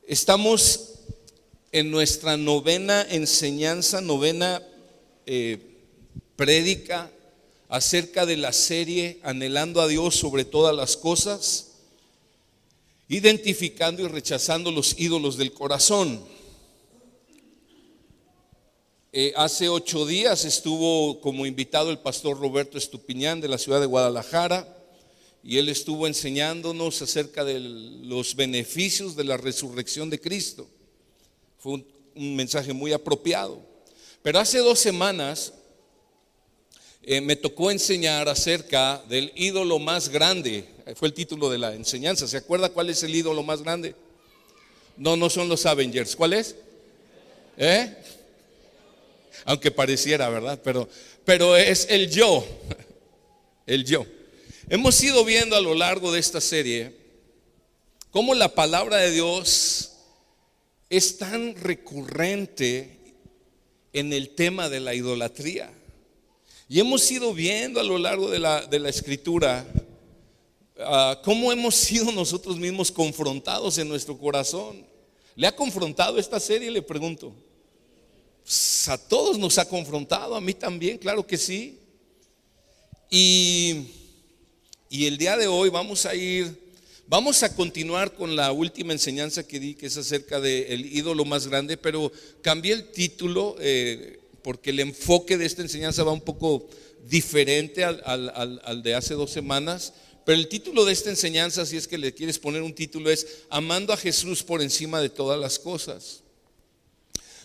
Estamos en nuestra novena enseñanza, prédica acerca de la serie Anhelando a Dios sobre todas las cosas, identificando y rechazando los ídolos del corazón. Hace 8 días estuvo como invitado el pastor Roberto Estupiñán de la ciudad de Guadalajara, y él estuvo enseñándonos acerca de los beneficios de la resurrección de Cristo. Fue un mensaje muy apropiado. Pero hace 2 semanas me tocó enseñar acerca del ídolo más grande. Fue el título de la enseñanza. ¿Se acuerda cuál es el ídolo más grande? No son los Avengers. ¿Cuál es? Aunque pareciera, ¿verdad? Pero es el yo. El yo. Hemos ido viendo a lo largo de esta serie cómo la palabra de Dios es tan recurrente en el tema de la idolatría. Y hemos ido viendo a lo largo de la escritura cómo hemos sido nosotros mismos confrontados en nuestro corazón. ¿Le ha confrontado esta serie? Le pregunto. Pues a todos nos ha confrontado, a mí también, claro que sí. Y el día de hoy vamos a continuar con la última enseñanza que di, que es acerca del ídolo más grande, pero cambié el título porque el enfoque de esta enseñanza va un poco diferente al de hace 2 semanas. Pero el título de esta enseñanza, si es que le quieres poner un título, es Amando a Jesús por encima de todas las cosas.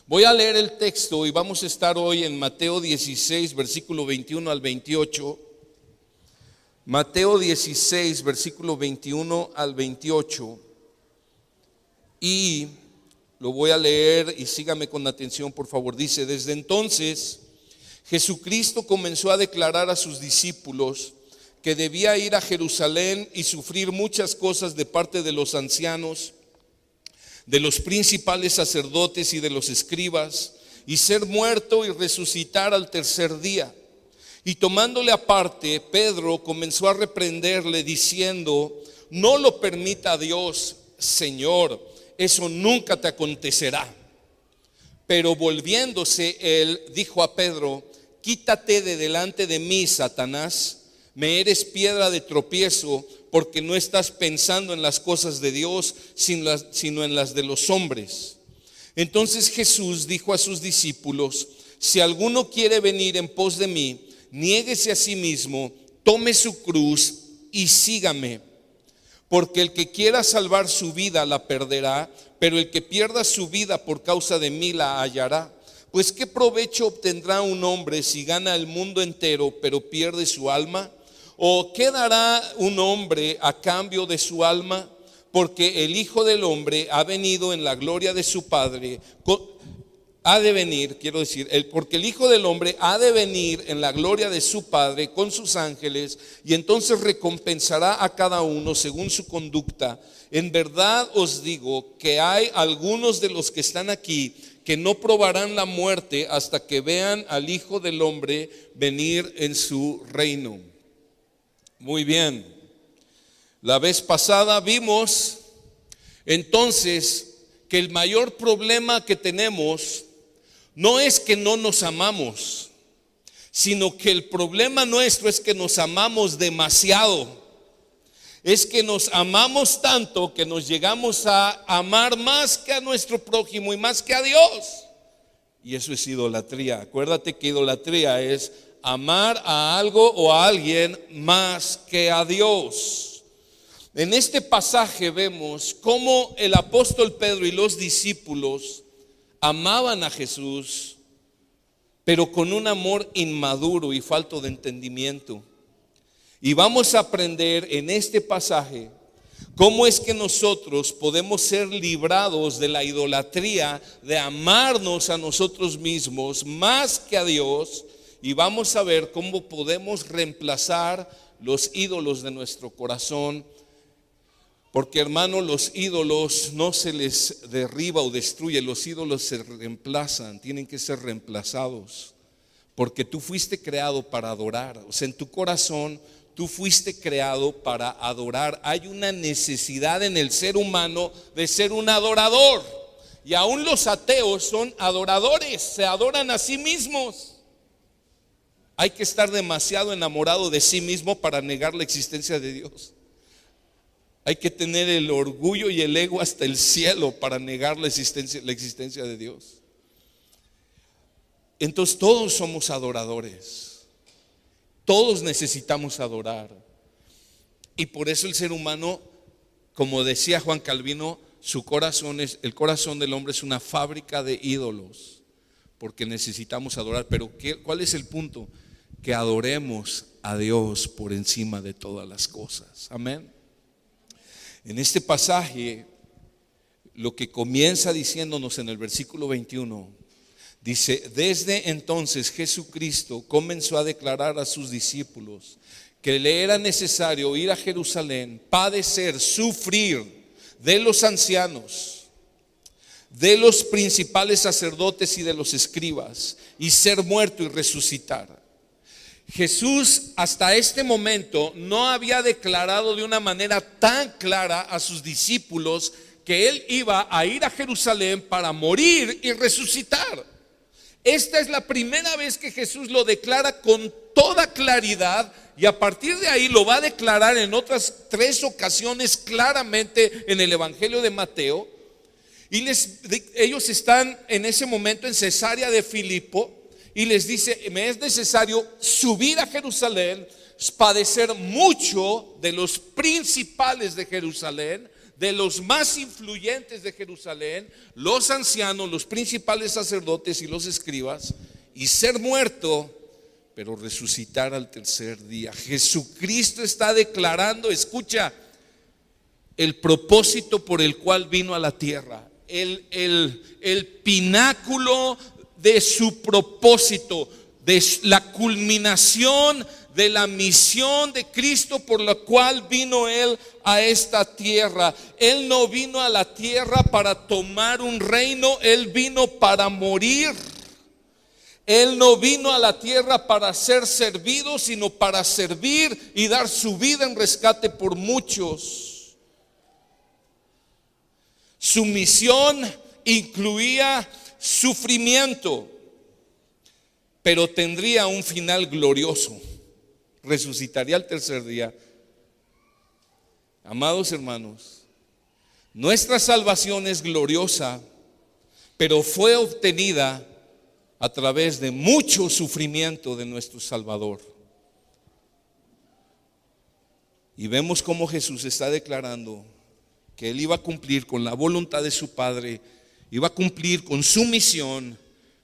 Voy a leer el texto y vamos a estar hoy en Mateo 16, versículo 21 al 28. Mateo 16, versículo 21 al 28. Y lo voy a leer y sígame con atención, por favor. Dice: desde entonces Jesucristo comenzó a declarar a sus discípulos que debía ir a Jerusalén y sufrir muchas cosas de parte de los ancianos, de los principales sacerdotes y de los escribas, y ser muerto y resucitar al tercer día. Y tomándole aparte, Pedro comenzó a reprenderle diciendo: no lo permita Dios, Señor, eso nunca te acontecerá. Pero volviéndose él, dijo a Pedro: quítate de delante de mí, Satanás, me eres piedra de tropiezo, porque no estás pensando en las cosas de Dios, sino en las de los hombres. Entonces Jesús dijo a sus discípulos: si alguno quiere venir en pos de mí, niéguese a sí mismo, tome su cruz y sígame. Porque el que quiera salvar su vida la perderá, pero el que pierda su vida por causa de mí la hallará. Pues ¿qué provecho obtendrá un hombre si gana el mundo entero, pero pierde su alma? ¿O qué dará un hombre a cambio de su alma? Porque el Hijo del Hombre ha venido en la gloria de su Padre. Porque el Hijo del Hombre ha de venir en la gloria de su Padre con sus ángeles, y entonces recompensará a cada uno según su conducta. En verdad os digo que hay algunos de los que están aquí que no probarán la muerte hasta que vean al Hijo del Hombre venir en su reino. Muy bien. La vez pasada vimos entonces que el mayor problema que tenemos no es que no nos amamos, sino que el problema nuestro es que nos amamos demasiado. Es que nos amamos tanto que nos llegamos a amar más que a nuestro prójimo y más que a Dios. Y eso es idolatría. Acuérdate que idolatría es amar a algo o a alguien más que a Dios. En este pasaje vemos cómo el apóstol Pedro y los discípulos amaban a Jesús, pero con un amor inmaduro y falto de entendimiento. Y vamos a aprender en este pasaje cómo es que nosotros podemos ser librados de la idolatría de amarnos a nosotros mismos más que a Dios. Y vamos a ver cómo podemos reemplazar los ídolos de nuestro corazón. Porque, hermano, los ídolos no se les derriba o destruye, los ídolos se reemplazan, tienen que ser reemplazados. Porque tú fuiste creado para adorar. O sea, en tu corazón tú fuiste creado para adorar. Hay una necesidad en el ser humano de ser un adorador. Y aún los ateos son adoradores, se adoran a sí mismos. Hay que estar demasiado enamorado de sí mismo para negar la existencia de Dios. Hay que tener el orgullo y el ego hasta el cielo para negar la existencia de Dios. Entonces todos somos adoradores. Todos necesitamos adorar. Y por eso el ser humano, como decía Juan Calvino, el corazón del hombre es una fábrica de ídolos, porque necesitamos adorar. Pero ¿cuál es el punto? Que adoremos a Dios por encima de todas las cosas. Amén. En este pasaje, lo que comienza diciéndonos en el versículo 21, dice: desde entonces Jesucristo comenzó a declarar a sus discípulos que le era necesario ir a Jerusalén, padecer, sufrir de los ancianos, de los principales sacerdotes y de los escribas, y ser muerto y resucitar. Jesús hasta este momento no había declarado de una manera tan clara a sus discípulos que Él iba a ir a Jerusalén para morir y resucitar. Esta es la primera vez que Jesús lo declara con toda claridad, y a partir de ahí lo va a declarar en otras 3 ocasiones claramente en el Evangelio de Mateo. Y ellos están en ese momento en Cesarea de Filipo. Y les dice: me es necesario subir a Jerusalén, padecer mucho de los principales de Jerusalén, de los más influyentes de Jerusalén, los ancianos, los principales sacerdotes y los escribas, y ser muerto, pero resucitar al tercer día. Jesucristo está declarando, escucha, el propósito por el cual vino a la tierra, el pináculo de su propósito, de la culminación de la misión de Cristo por la cual vino Él a esta tierra. Él no vino a la tierra para tomar un reino, Él vino para morir. Él no vino a la tierra para ser servido, sino para servir y dar su vida en rescate por muchos. Su misión incluía sufrimiento, pero tendría un final glorioso. Resucitaría al tercer día. Amados hermanos, nuestra salvación es gloriosa, pero fue obtenida a través de mucho sufrimiento de nuestro Salvador. Y vemos cómo Jesús está declarando que Él iba a cumplir con la voluntad de su Padre, iba a cumplir con su misión,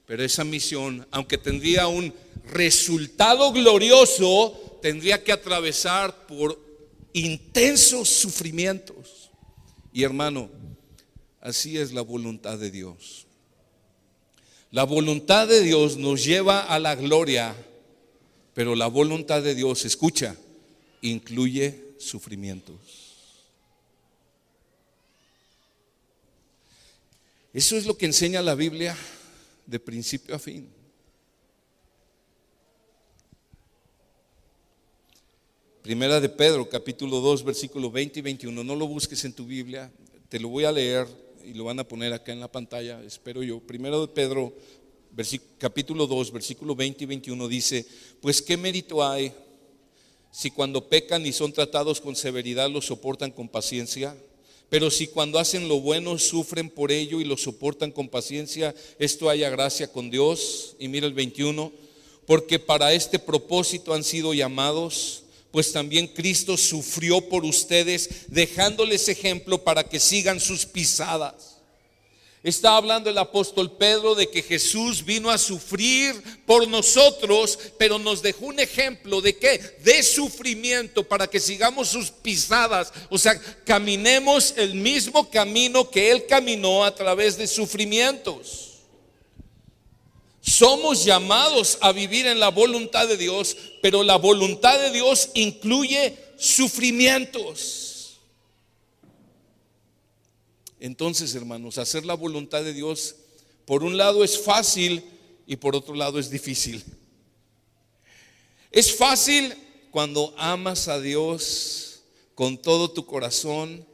pero esa misión, aunque tendría un resultado glorioso, tendría que atravesar por intensos sufrimientos. Y hermano, así es la voluntad de Dios. La voluntad de Dios nos lleva a la gloria, pero la voluntad de Dios, escucha, incluye sufrimientos. Eso es lo que enseña la Biblia de principio a fin. Primera de Pedro, capítulo 2, versículo 20 y 21. No lo busques en tu Biblia, te lo voy a leer y lo van a poner acá en la pantalla, espero yo. Primero de Pedro, capítulo 2, versículo 20 y 21 dice: pues qué mérito hay si cuando pecan y son tratados con severidad lo soportan con paciencia. Pero si cuando hacen lo bueno sufren por ello y lo soportan con paciencia, esto haya gracia con Dios. Y mira el 21: porque para este propósito han sido llamados, pues también Cristo sufrió por ustedes, dejándoles ejemplo para que sigan sus pisadas. Está hablando el apóstol Pedro de que Jesús vino a sufrir por nosotros, pero nos dejó un ejemplo de ¿qué? De sufrimiento, para que sigamos sus pisadas. O sea, caminemos el mismo camino que Él caminó a través de sufrimientos. Somos llamados a vivir en la voluntad de Dios, pero la voluntad de Dios incluye sufrimientos. Entonces, hermanos, hacer la voluntad de Dios, por un lado es fácil y por otro lado es difícil. Es fácil cuando amas a Dios con todo tu corazón,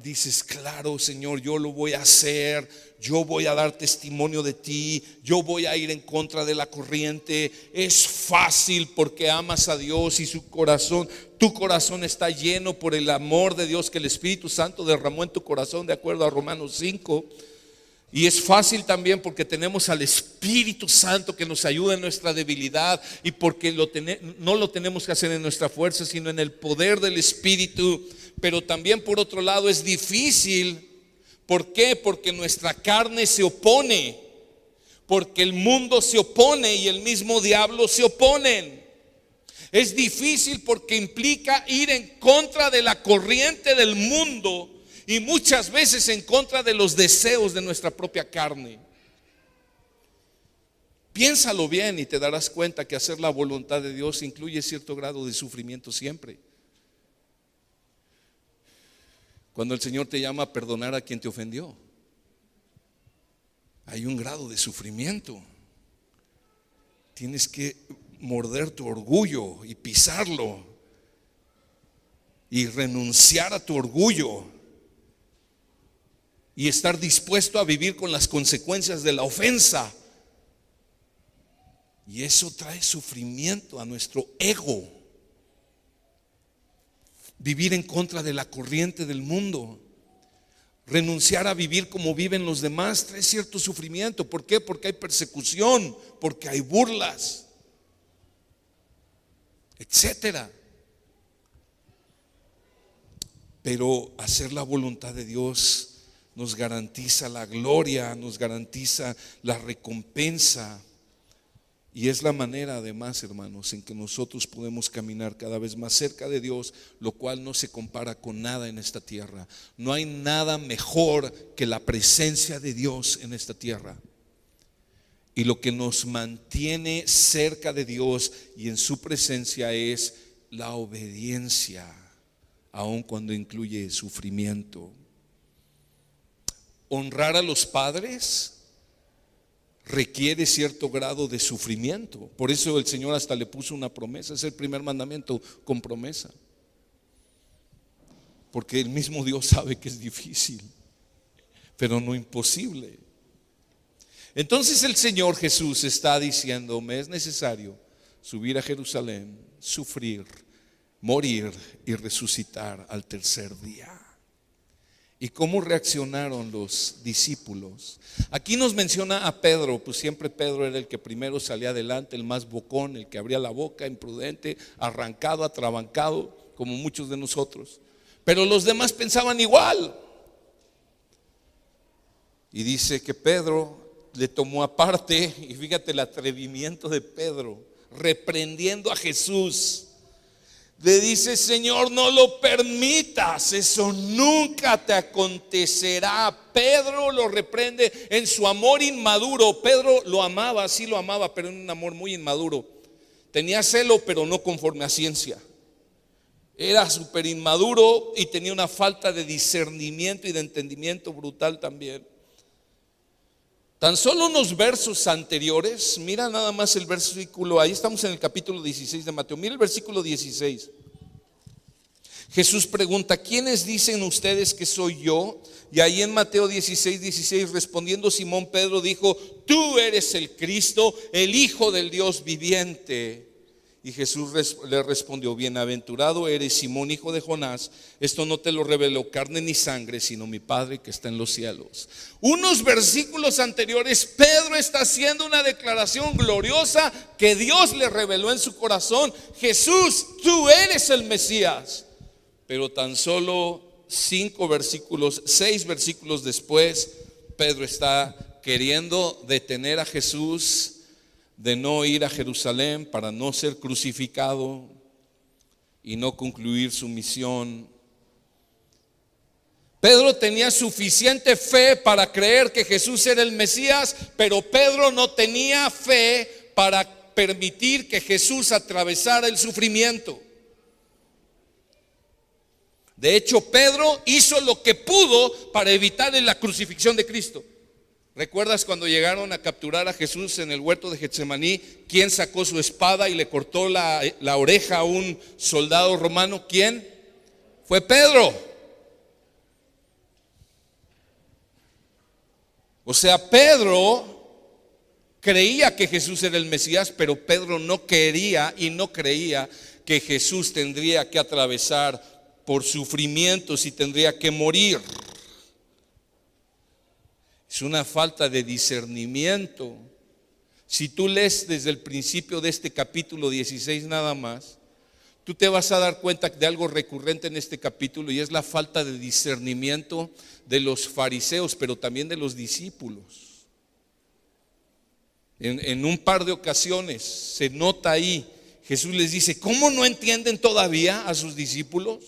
dices, claro, Señor, yo lo voy a hacer, yo voy a dar testimonio de ti, yo voy a ir en contra de la corriente. Es fácil porque amas a Dios y tu corazón está lleno por el amor de Dios que el Espíritu Santo derramó en tu corazón, de acuerdo a Romanos 5. Y es fácil también porque tenemos al Espíritu Santo que nos ayuda en nuestra debilidad, y porque no lo tenemos que hacer en nuestra fuerza, sino en el poder del Espíritu. Pero también, por otro lado, es difícil. ¿Por qué? Porque nuestra carne se opone, porque el mundo se opone y el mismo diablo se oponen. Es difícil porque implica ir en contra de la corriente del mundo y muchas veces en contra de los deseos de nuestra propia carne. Piénsalo bien y te darás cuenta que hacer la voluntad de Dios incluye cierto grado de sufrimiento siempre. Cuando el Señor te llama a perdonar a quien te ofendió, hay un grado de sufrimiento. Tienes que morder tu orgullo y pisarlo y renunciar a tu orgullo y estar dispuesto a vivir con las consecuencias de la ofensa. Y eso trae sufrimiento a nuestro ego. Vivir en contra de la corriente del mundo, renunciar a vivir como viven los demás, trae cierto sufrimiento. ¿Por qué? Porque hay persecución, porque hay burlas, etcétera. Pero hacer la voluntad de Dios nos garantiza la gloria, nos garantiza la recompensa. Y es la manera, además, hermanos, en que nosotros podemos caminar cada vez más cerca de Dios, lo cual no se compara con nada en esta tierra. No hay nada mejor que la presencia de Dios en esta tierra. Y lo que nos mantiene cerca de Dios y en su presencia es la obediencia, aun cuando incluye sufrimiento. Honrar a los padres requiere cierto grado de sufrimiento. Por eso el Señor hasta le puso una promesa. Es el primer mandamiento con promesa, porque el mismo Dios sabe que es difícil, pero no imposible. Entonces el Señor Jesús está diciendo: me es necesario subir a Jerusalén, sufrir, morir y resucitar al tercer día. ¿Y cómo reaccionaron los discípulos? Aquí nos menciona a Pedro. Pues siempre Pedro era el que primero salía adelante, el más bocón, el que abría la boca, imprudente, arrancado, atrabancado, como muchos de nosotros. Pero los demás pensaban igual. Y dice que Pedro le tomó aparte, y fíjate el atrevimiento de Pedro, reprendiendo a Jesús. Le dice: Señor, no lo permitas, eso nunca te acontecerá. Pedro lo reprende en su amor inmaduro. Pedro lo amaba, sí lo amaba, pero en un amor muy inmaduro. Tenía celo, pero no conforme a ciencia. Era súper inmaduro y tenía una falta de discernimiento y de entendimiento brutal también. Tan solo unos versos anteriores, mira nada más el versículo, ahí estamos en el capítulo 16 de Mateo, mira el versículo 16. Jesús pregunta: ¿quiénes dicen ustedes que soy yo? Y ahí en Mateo 16 respondiendo Simón Pedro dijo: tú eres el Cristo, el Hijo del Dios viviente. Y Jesús le respondió: bienaventurado eres, Simón, hijo de Jonás, esto no te lo reveló carne ni sangre, sino mi Padre que está en los cielos. Unos versículos anteriores, Pedro está haciendo una declaración gloriosa que Dios le reveló en su corazón: Jesús, tú eres el Mesías. Pero tan solo 6 versículos después, Pedro está queriendo detener a Jesús de no ir a Jerusalén para no ser crucificado y no concluir su misión. Pedro tenía suficiente fe para creer que Jesús era el Mesías, pero Pedro no tenía fe para permitir que Jesús atravesara el sufrimiento. De hecho, Pedro hizo lo que pudo para evitar la crucifixión de Cristo. ¿Recuerdas cuando llegaron a capturar a Jesús en el huerto de Getsemaní? ¿Quién sacó su espada y le cortó la oreja a un soldado romano? ¿Quién? Fue Pedro. O sea, Pedro creía que Jesús era el Mesías, pero Pedro no quería y no creía que Jesús tendría que atravesar por sufrimientos y tendría que morir. Es una falta de discernimiento. Si tú lees desde el principio de este capítulo 16 nada más, tú te vas a dar cuenta de algo recurrente en este capítulo, y es la falta de discernimiento de los fariseos, pero también de los discípulos. En un par de ocasiones se nota ahí, Jesús les dice: ¿cómo no entienden todavía a sus discípulos?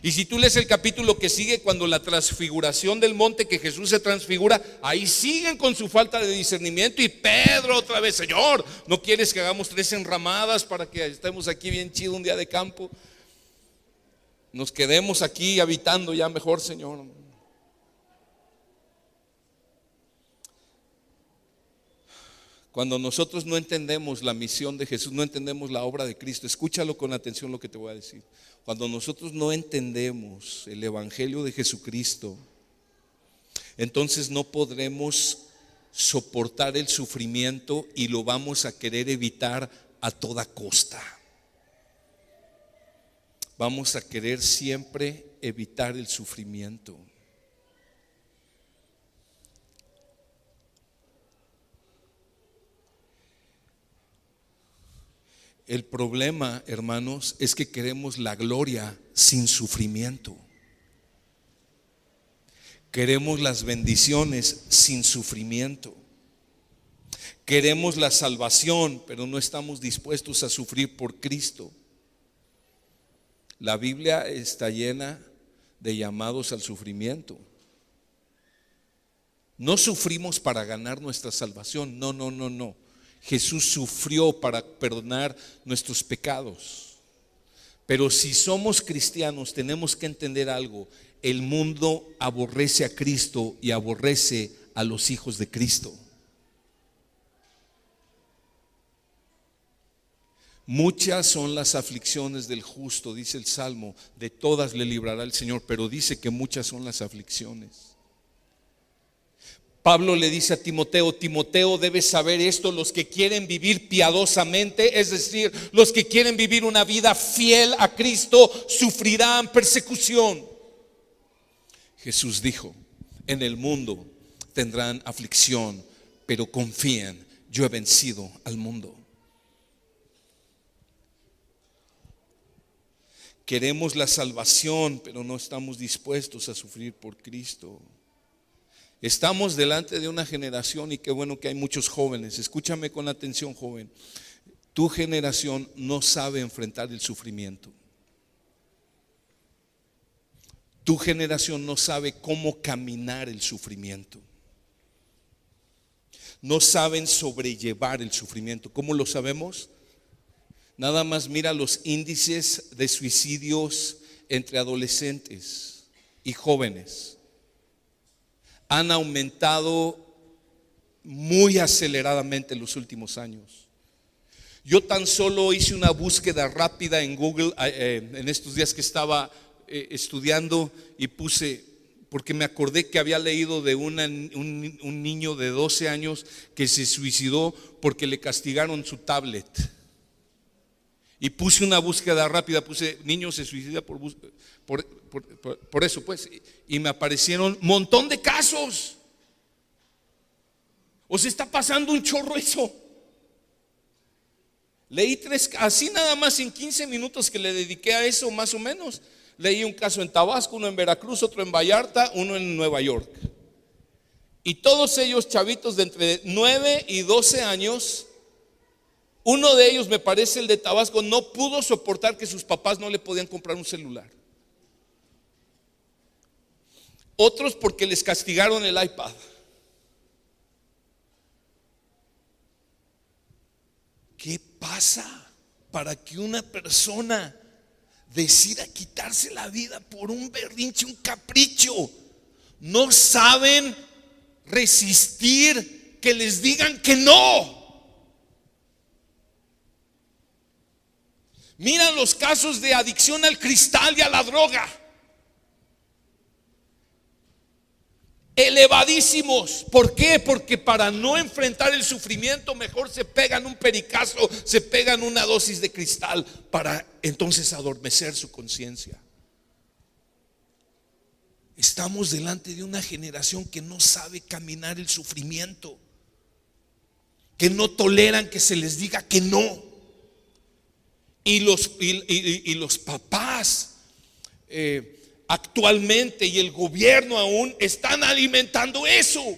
Y si tú lees el capítulo que sigue, cuando la transfiguración del monte, que Jesús se transfigura, ahí siguen con su falta de discernimiento. Y Pedro otra vez: Señor, ¿no quieres que hagamos 3 enramadas para que estemos aquí bien chido un día de campo? Nos quedemos aquí habitando ya mejor, Señor. Cuando nosotros no entendemos la misión de Jesús, no entendemos la obra de Cristo, escúchalo con atención lo que te voy a decir. Cuando nosotros no entendemos el evangelio de Jesucristo, entonces no podremos soportar el sufrimiento y lo vamos a querer evitar a toda costa. Vamos a querer siempre evitar el sufrimiento. El problema, hermanos, es que queremos la gloria sin sufrimiento. Queremos las bendiciones sin sufrimiento. Queremos la salvación, pero no estamos dispuestos a sufrir por Cristo. La Biblia está llena de llamados al sufrimiento. No sufrimos para ganar nuestra salvación, no. Jesús sufrió para perdonar nuestros pecados. Pero si somos cristianos, tenemos que entender algo: el mundo aborrece a Cristo y aborrece a los hijos de Cristo. Muchas son las aflicciones del justo, dice el Salmo, de todas le librará el Señor, pero dice que muchas son las aflicciones. Pablo le dice a Timoteo: Timoteo, debes saber esto: los que quieren vivir piadosamente, es decir, los que quieren vivir una vida fiel a Cristo, sufrirán persecución. Jesús dijo: en el mundo tendrán aflicción, pero confíen, yo he vencido al mundo. Queremos la salvación, pero no estamos dispuestos a sufrir por Cristo. Estamos delante de una generación, y qué bueno que hay muchos jóvenes. Escúchame con atención, joven. Tu generación no sabe enfrentar el sufrimiento. Tu generación no sabe cómo caminar el sufrimiento. No saben sobrellevar el sufrimiento. ¿Cómo lo sabemos? Nada más mira los índices de suicidios entre adolescentes y jóvenes. Han aumentado muy aceleradamente en los últimos años. Yo tan solo hice una búsqueda rápida en Google en estos días que estaba estudiando, y puse, porque me acordé que había leído de un niño de 12 años que se suicidó porque le castigaron su tablet. Y puse una búsqueda rápida, puse niño se suicida por eso, pues, y me aparecieron un montón de casos. O sea, está pasando un chorro eso. Leí 3, así nada más en 15 minutos que le dediqué a eso, más o menos. Leí un caso en Tabasco, uno en Veracruz, otro en Vallarta, uno en Nueva York. Y todos ellos chavitos de entre 9 y 12 años. Uno de ellos, me parece el de Tabasco, no pudo soportar que sus papás no le podían comprar un celular. Otros porque les castigaron el iPad. ¿Qué pasa para que una persona decida quitarse la vida por un berrinche, un capricho? No saben resistir que les digan que no. Mira los casos de adicción al cristal y a la droga. Elevadísimos. ¿Por qué? Porque para no enfrentar el sufrimiento mejor se pegan un pericazo, se pegan una dosis de cristal para entonces adormecer su conciencia. Estamos delante de una generación que no sabe caminar el sufrimiento, que no toleran que se les diga que no. Y los papás actualmente y el gobierno aún están alimentando eso.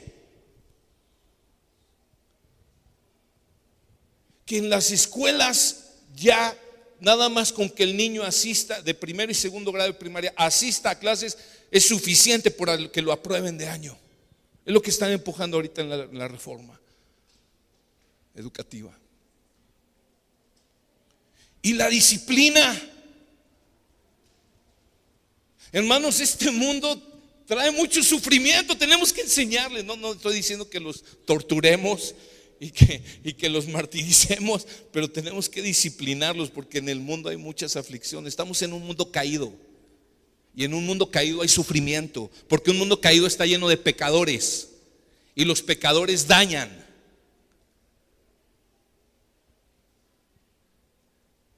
Que en las escuelas ya nada más con que el niño asista de primero y segundo grado de primaria, asista a clases, es suficiente para que lo aprueben de año. Es lo que están empujando ahorita en la reforma educativa. Y la disciplina. Hermanos, este mundo trae mucho sufrimiento. Tenemos que enseñarles. No estoy diciendo que los torturemos y que los martiricemos, pero tenemos que disciplinarlos porque en el mundo hay muchas aflicciones. Estamos en un mundo caído. Y en un mundo caído hay sufrimiento, porque un mundo caído está lleno de pecadores. Y los pecadores dañan.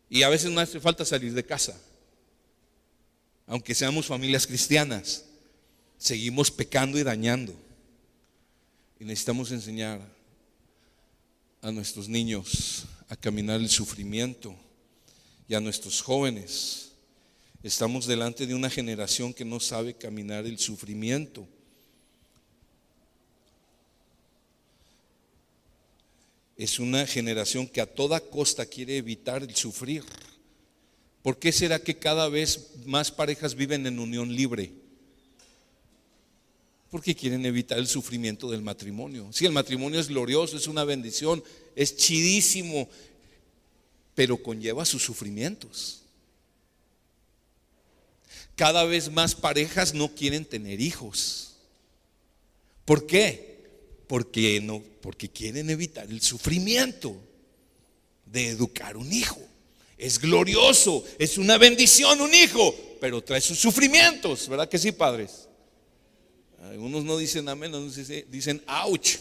Y a veces no hace falta salir de casa. Aunque seamos familias cristianas, seguimos pecando y dañando. Y necesitamos enseñar a nuestros niños a caminar el sufrimiento y a nuestros jóvenes. Estamos delante de una generación que no sabe caminar el sufrimiento. Es una generación que a toda costa quiere evitar el sufrir. ¿Por qué será que cada vez más parejas viven en unión libre? Porque quieren evitar el sufrimiento del matrimonio. Sí, el matrimonio es glorioso, es una bendición, es chidísimo, pero conlleva sus sufrimientos. Cada vez más parejas no quieren tener hijos. ¿Por qué? Porque quieren evitar el sufrimiento de educar un hijo. Es glorioso, es una bendición un hijo, pero trae sus sufrimientos, ¿verdad que sí, padres? Algunos no dicen amén, otros dicen ouch.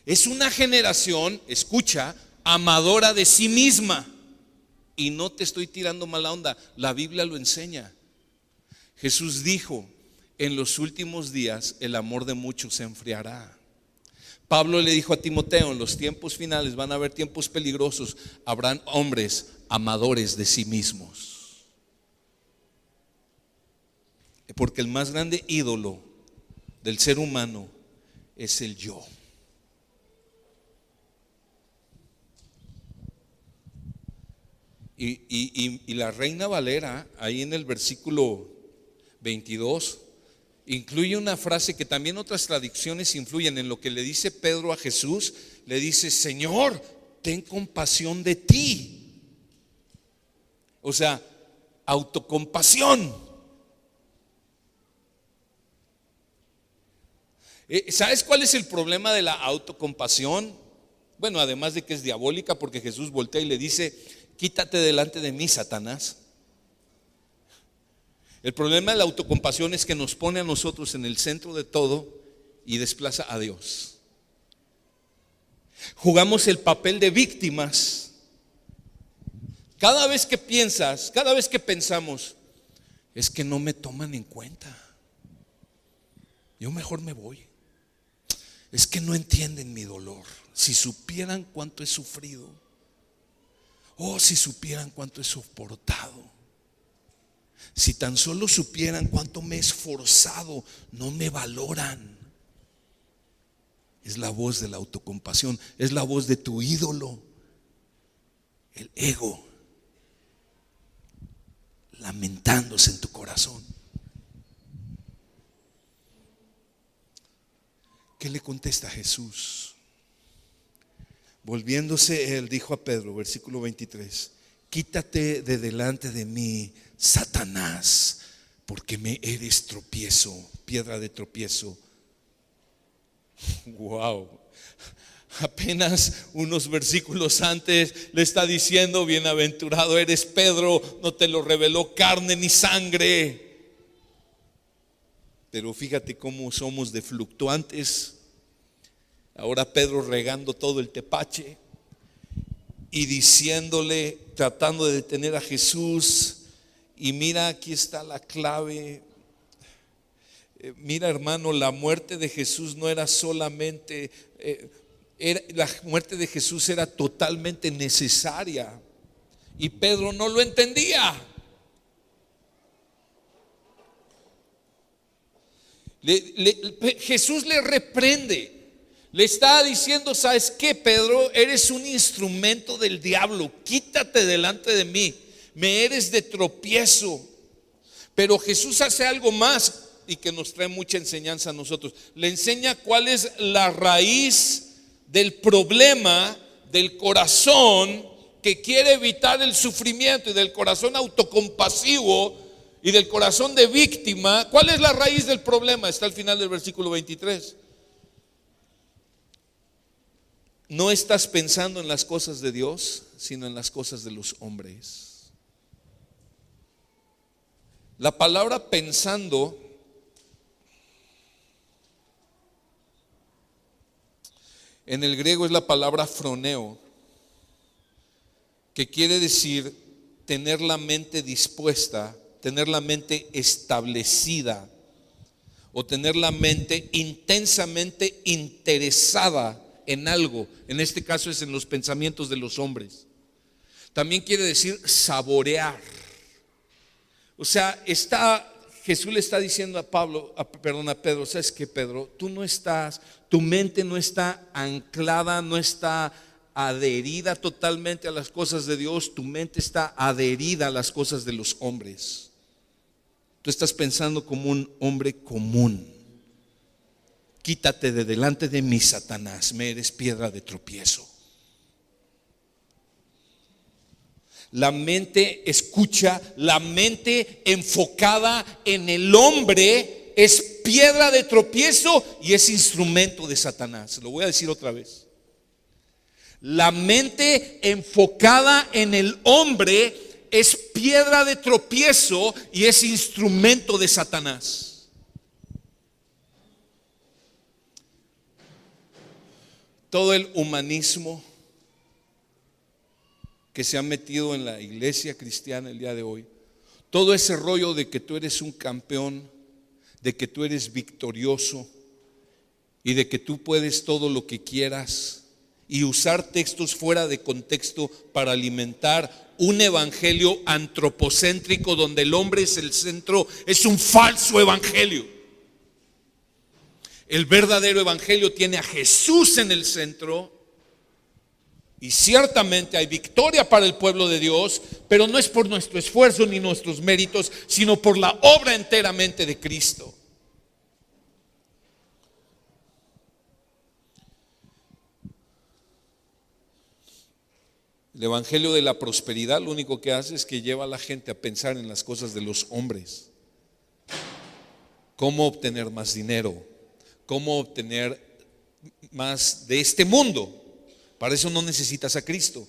Es una generación, escucha, amadora de sí misma. Y no te estoy tirando mala onda, la Biblia lo enseña. Jesús dijo: en los últimos días el amor de muchos se enfriará. Pablo le dijo a Timoteo: en los tiempos finales van a haber tiempos peligrosos, habrán hombres amadores de sí mismos. Porque el más grande ídolo del ser humano es el yo. Y la Reina Valera, ahí en el versículo 22, incluye una frase que también otras traducciones influyen en lo que le dice Pedro a Jesús. Le dice: Señor, ten compasión de ti. O sea, autocompasión. ¿Sabes cuál es el problema de la autocompasión? Bueno, además de que es diabólica, porque Jesús voltea y le dice: quítate delante de mí, Satanás. El problema de la autocompasión es que nos pone a nosotros en el centro de todo y desplaza a Dios. Jugamos el papel de víctimas. Cada vez que piensas, cada vez que pensamos: es que no me toman en cuenta, yo mejor me voy. Es que no entienden mi dolor. Si supieran cuánto he sufrido, si supieran cuánto he soportado, si tan solo supieran cuánto me he esforzado, no me valoran. Es la voz de la autocompasión, es la voz de tu ídolo, el ego, lamentándose en tu corazón. ¿Qué le contesta Jesús? Volviéndose él, dijo a Pedro, versículo 23: quítate de delante de mí, Satanás, porque me eres tropiezo, piedra de tropiezo. Wow. Apenas unos versículos antes le está diciendo: bienaventurado eres, Pedro, no te lo reveló carne ni sangre. Pero fíjate cómo somos de fluctuantes. Ahora Pedro regando todo el tepache y diciéndole, tratando de detener a Jesús. Y mira, aquí está la clave. Mira, hermano, la muerte de Jesús no era solamente, la muerte de Jesús era totalmente necesaria. Y Pedro no lo entendía. Jesús le reprende. Le está diciendo: ¿sabes qué, Pedro? Eres un instrumento del diablo. Quítate delante de mí. Me eres de tropiezo. Pero Jesús hace algo más y que nos trae mucha enseñanza a nosotros. Le enseña cuál es la raíz del problema del corazón que quiere evitar el sufrimiento, y del corazón autocompasivo y del corazón de víctima. ¿Cuál es la raíz del problema? Está al final del versículo 23. No estás pensando en las cosas de Dios, sino en las cosas de los hombres. La palabra pensando en el griego es la palabra froneo, que quiere decir tener la mente dispuesta, tener la mente establecida, o tener la mente intensamente interesada en algo. En este caso es en los pensamientos de los hombres. También quiere decir saborear. O sea, Jesús le está diciendo a Pedro: ¿sabes qué, Pedro? Tu mente no está anclada, no está adherida totalmente a las cosas de Dios. Tu mente está adherida a las cosas de los hombres. Tú estás pensando como un hombre común. Quítate de delante de mí, Satanás, me eres piedra de tropiezo. La mente, escucha, la mente enfocada en el hombre es piedra de tropiezo y es instrumento de Satanás. Lo voy a decir otra vez. La mente enfocada en el hombre es piedra de tropiezo y es instrumento de Satanás. Todo el humanismo que se ha metido en la iglesia cristiana el día de hoy, todo ese rollo de que tú eres un campeón, de que tú eres victorioso y de que tú puedes todo lo que quieras, y usar textos fuera de contexto para alimentar un evangelio antropocéntrico donde el hombre es el centro, es un falso evangelio. El verdadero evangelio tiene a Jesús en el centro, y ciertamente hay victoria para el pueblo de Dios, pero no es por nuestro esfuerzo ni nuestros méritos, sino por la obra enteramente de Cristo. El evangelio de la prosperidad lo único que hace es que lleva a la gente a pensar en las cosas de los hombres. Cómo obtener más dinero, cómo obtener más de este mundo. Para eso no necesitas a Cristo.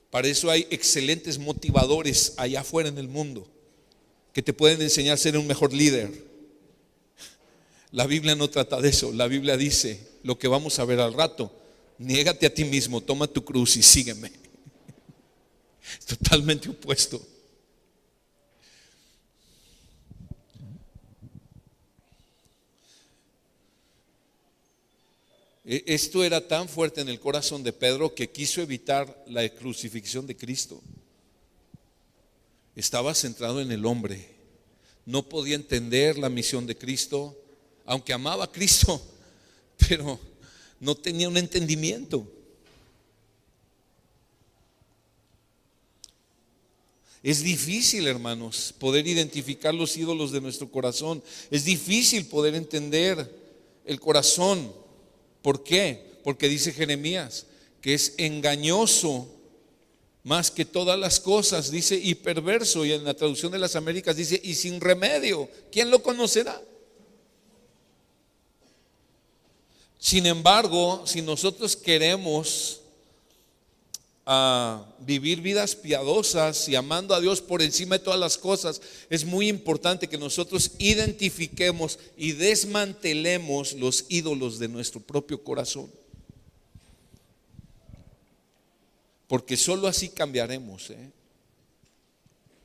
Para eso hay excelentes motivadores allá afuera en el mundo que te pueden enseñar a ser un mejor líder. La Biblia no trata de eso. La Biblia dice lo que vamos a ver al rato: niégate a ti mismo, toma tu cruz y sígueme. Es totalmente opuesto. Esto era tan fuerte en el corazón de Pedro que quiso evitar la crucifixión de Cristo. Estaba centrado en el hombre. No podía entender la misión de Cristo, aunque amaba a Cristo, pero no tenía un entendimiento. Es difícil, hermanos, poder identificar los ídolos de nuestro corazón. Es difícil poder entender el corazón. ¿Por qué? Porque dice Jeremías que es engañoso más que todas las cosas, dice, y perverso, y en la traducción de las Américas dice, y sin remedio. ¿Quién lo conocerá? Sin embargo, si nosotros queremos vivir vidas piadosas y amando a Dios por encima de todas las cosas, es muy importante que nosotros identifiquemos y desmantelemos los ídolos de nuestro propio corazón. Porque solo así cambiaremos,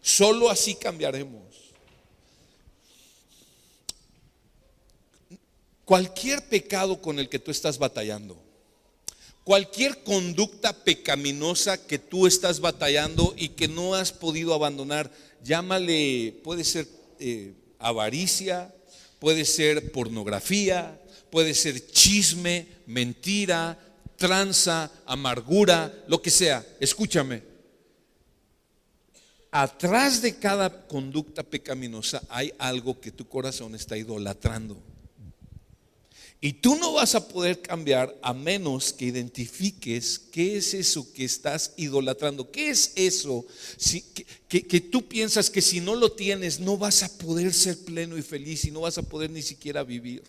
solo así cambiaremos. Cualquier pecado con el que tú estás batallando, cualquier conducta pecaminosa que tú estás batallando y que no has podido abandonar, llámale, puede ser avaricia, puede ser pornografía, puede ser chisme, mentira, tranza, amargura, lo que sea. Escúchame, atrás de cada conducta pecaminosa hay algo que tu corazón está idolatrando. Y tú no vas a poder cambiar a menos que identifiques qué es eso que estás idolatrando. ¿Qué es eso que tú piensas que si no lo tienes no vas a poder ser pleno y feliz y no vas a poder ni siquiera vivir?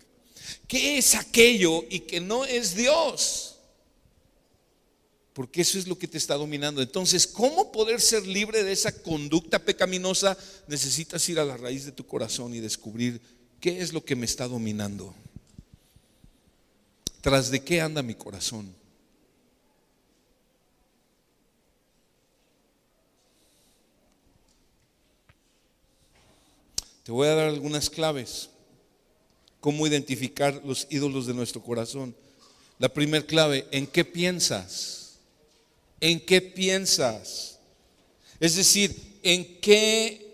¿Qué es aquello y que no es Dios? Porque eso es lo que te está dominando. Entonces, ¿cómo poder ser libre de esa conducta pecaminosa? Necesitas ir a la raíz de tu corazón y descubrir qué es lo que me está dominando. ¿Tras de qué anda mi corazón? Te voy a dar algunas claves. ¿Cómo identificar los ídolos de nuestro corazón? La primera clave, ¿en qué piensas? ¿En qué piensas? Es decir, ¿en qué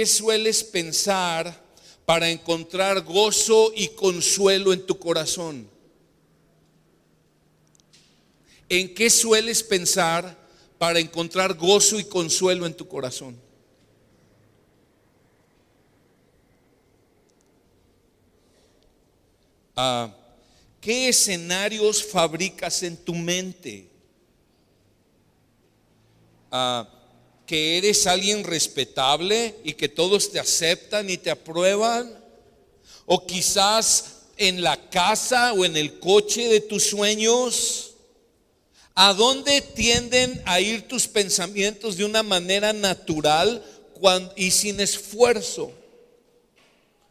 sueles pensar para encontrar gozo y consuelo en tu corazón? ¿En qué sueles pensar para encontrar gozo y consuelo en tu corazón? ¿Qué escenarios fabricas en tu mente? ¿Que eres alguien respetable y que todos te aceptan y te aprueban? ¿O quizás en la casa o en el coche de tus sueños? ¿A dónde tienden a ir tus pensamientos de una manera natural y sin esfuerzo?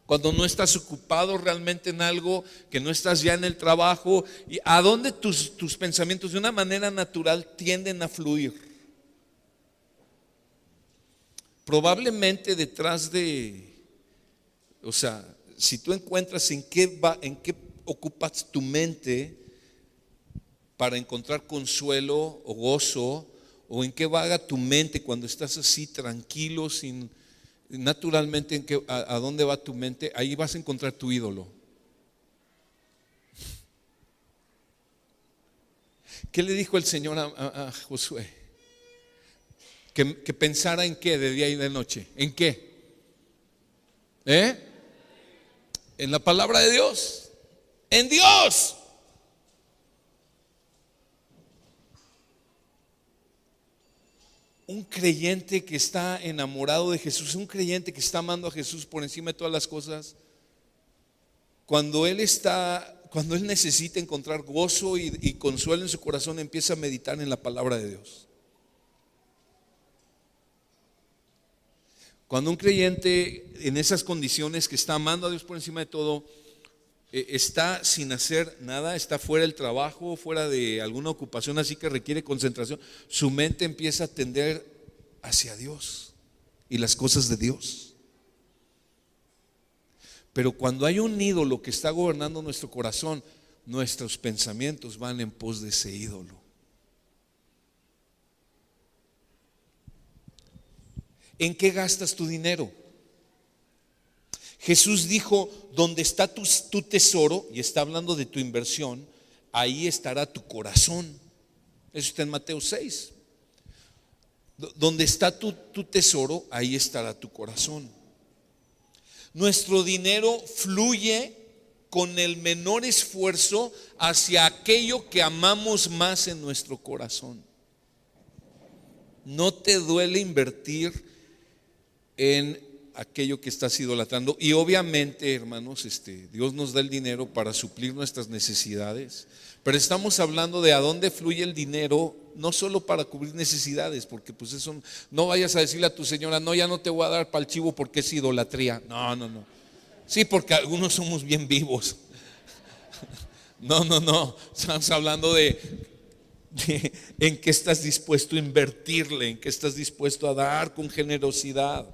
Cuando no estás ocupado realmente en algo, que no estás ya en el trabajo, ¿y a dónde tus pensamientos de una manera natural tienden a fluir? Probablemente detrás si tú encuentras en qué ocupas tu mente para encontrar consuelo o gozo, o en qué vaga tu mente cuando estás así tranquilo, naturalmente a dónde va tu mente, ahí vas a encontrar tu ídolo. ¿Qué le dijo el Señor a Josué? Que pensara en qué de día y de noche. ¿En qué? En la palabra de Dios. En Dios. Un creyente que está enamorado de Jesús, un creyente que está amando a Jesús por encima de todas las cosas, cuando él necesita encontrar gozo y consuelo en su corazón, empieza a meditar en la palabra de Dios. Cuando un creyente en esas condiciones, que está amando a Dios por encima de todo, está sin hacer nada, está fuera del trabajo, fuera de alguna ocupación así que requiere concentración, su mente empieza a tender hacia Dios y las cosas de Dios. Pero cuando hay un ídolo que está gobernando nuestro corazón, nuestros pensamientos van en pos de ese ídolo. ¿En qué gastas tu dinero? Jesús dijo, donde está tu tesoro, y está hablando de tu inversión, ahí estará tu corazón. Eso está en Mateo 6. Donde está tu tesoro, ahí estará tu corazón. Nuestro dinero fluye con el menor esfuerzo hacia aquello que amamos más en nuestro corazón. ¿No te duele invertir en aquello que estás idolatrando? Y obviamente, hermanos, Dios nos da el dinero para suplir nuestras necesidades, pero estamos hablando de a dónde fluye el dinero, no solo para cubrir necesidades, porque pues eso, no vayas a decirle a tu señora, no, ya no te voy a dar para el chivo porque es idolatría. No, no, no. Sí, porque algunos somos bien vivos. No, no, no. Estamos hablando de en qué estás dispuesto a invertirle, en qué estás dispuesto a dar con generosidad.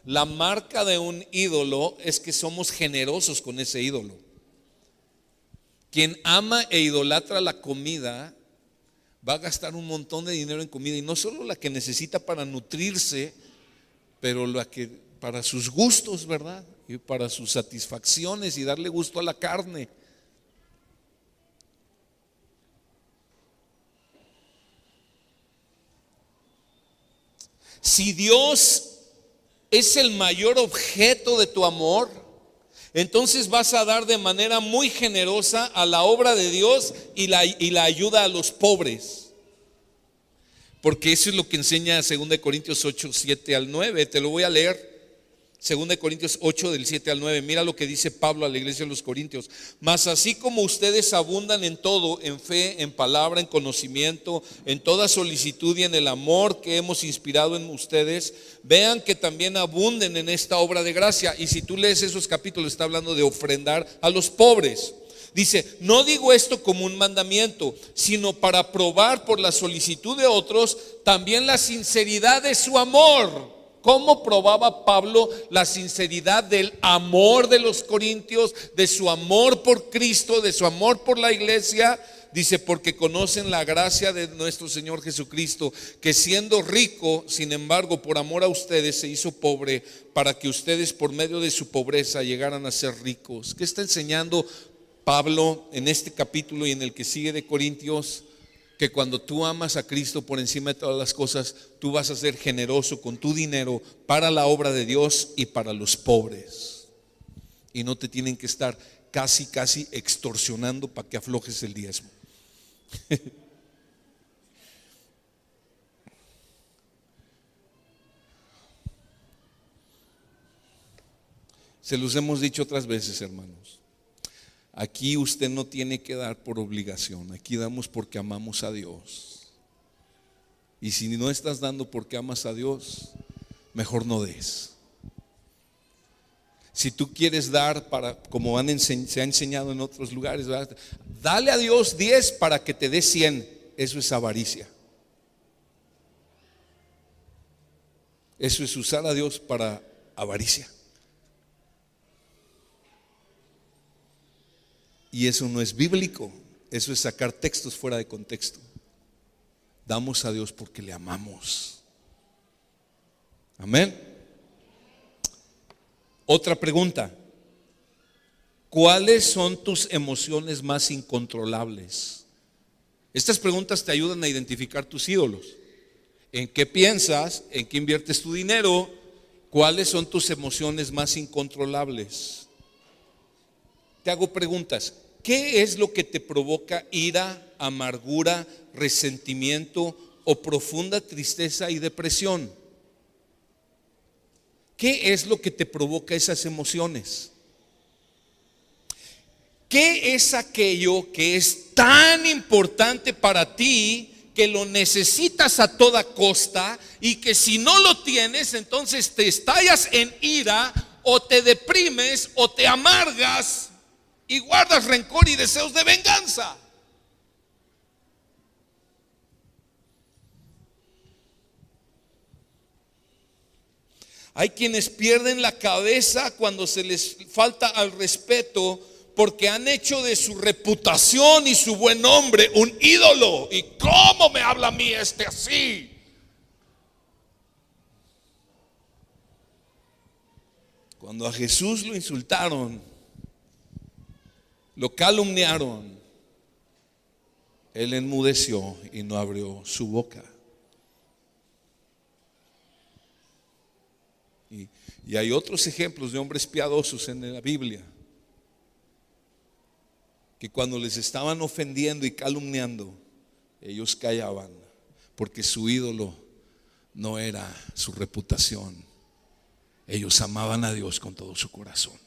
La marca de un ídolo es que somos generosos con ese ídolo. Quien ama e idolatra la comida va a gastar un montón de dinero en comida, y no solo la que necesita para nutrirse, pero la que para sus gustos, ¿verdad? Y para sus satisfacciones y darle gusto a la carne. Si Dios es el mayor objeto de tu amor, entonces vas a dar de manera muy generosa a la obra de Dios y la ayuda a los pobres. Porque eso es lo que enseña 2 Corintios 8, 7 al 9. Te lo voy a leer. 2 Corintios 8 del 7 al 9. Mira lo que dice Pablo a la iglesia de los Corintios. Mas así como ustedes abundan en todo, en fe, en palabra, en conocimiento, en toda solicitud y en el amor que hemos inspirado en ustedes, vean que también abunden en esta obra de gracia. Y si tú lees esos capítulos, está hablando de ofrendar a los pobres. Dice, no digo esto como un mandamiento, sino para probar por la solicitud de otros también la sinceridad de su amor. ¿Cómo probaba Pablo la sinceridad del amor de los corintios, de su amor por Cristo, de su amor por la iglesia? Dice, porque conocen la gracia de nuestro Señor Jesucristo, que siendo rico, sin embargo, por amor a ustedes se hizo pobre, para que ustedes por medio de su pobreza llegaran a ser ricos. ¿Qué está enseñando Pablo en este capítulo y en el que sigue de Corintios? Que cuando tú amas a Cristo por encima de todas las cosas, tú vas a ser generoso con tu dinero para la obra de Dios y para los pobres. Y no te tienen que estar casi extorsionando para que aflojes el diezmo. Se los hemos dicho otras veces, hermanos. Aquí usted no tiene que dar por obligación, aquí damos porque amamos a Dios. Y si no estás dando porque amas a Dios, mejor no des. Si tú quieres dar para, como se ha enseñado en otros lugares, ¿verdad? Dale a Dios 10 para que te dé 100. Eso es avaricia. Eso es usar a Dios para avaricia. Y eso no es bíblico, eso es sacar textos fuera de contexto. Damos a Dios porque le amamos. Amén. Otra pregunta: ¿cuáles son tus emociones más incontrolables? Estas preguntas te ayudan a identificar tus ídolos. ¿En qué piensas? ¿En qué inviertes tu dinero? ¿Cuáles son tus emociones más incontrolables? Te hago preguntas. ¿Qué es lo que te provoca ira, amargura, resentimiento o profunda tristeza y depresión? ¿Qué es lo que te provoca esas emociones? ¿Qué es aquello que es tan importante para ti que lo necesitas a toda costa y que si no lo tienes, entonces te estallas en ira o te deprimes o te amargas y guardas rencor y deseos de venganza? Hay quienes pierden la cabeza cuando se les falta al respeto porque han hecho de su reputación y su buen nombre un ídolo. ¿Y cómo me habla a mí así? Cuando a Jesús lo insultaron, lo calumniaron, él enmudeció y no abrió su boca. Y hay otros ejemplos de hombres piadosos en la Biblia que cuando les estaban ofendiendo y calumniando, ellos callaban porque su ídolo no era su reputación. Ellos amaban a Dios con todo su corazón.